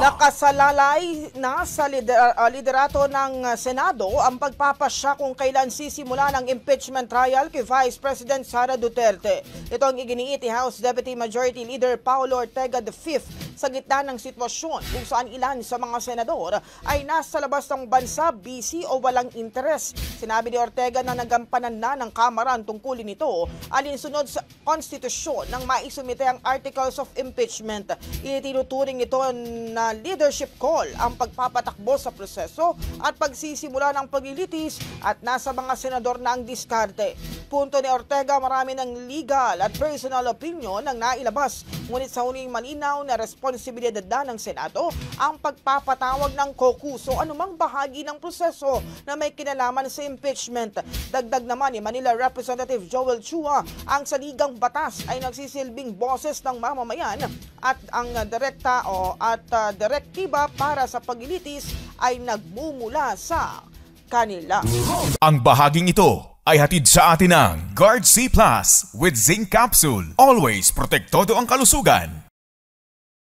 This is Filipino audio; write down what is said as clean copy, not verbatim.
Nakasalalay na sa liderato ng Senado ang pagpapasya kung kailan sisimula ng impeachment trial kay Vice President Sara Duterte. Ito ang iginiit ni House Deputy Majority Leader Paulo Ortega V sa gitna ng sitwasyon kung saan ilan sa mga senador ay nasa labas ng bansa, busy o walang interes. Sinabi ni Ortega na nagampanan na ng Kamara ang tungkulin nito alinsunod sa konstitusyon nang maisumite ang Articles of Impeachment. Itinuturing ito na leadership call ang pagpapatakbo sa proseso at pagsisimula ng paglilitis at nasa mga senador na ang diskarte. Punto ni Ortega, marami ng legal at personal opinion ang nailabas, ngunit sa huling malinaw na responsibilidad na ng Senado ang pagpapatawag ng caucus o anumang bahagi ng proseso na may kinalaman sa impeachment. Dagdag naman ni Manila Representative Joel Chua, ang saligang batas ay nagsisilbing boses ng mamamayan at ang direktiba para sa paglilitis ay nagmumula sa kanila. Ang bahaging ito ay hatid sa atin ng Guard C Plus with Zinc Capsule. Always protektado ang kalusugan.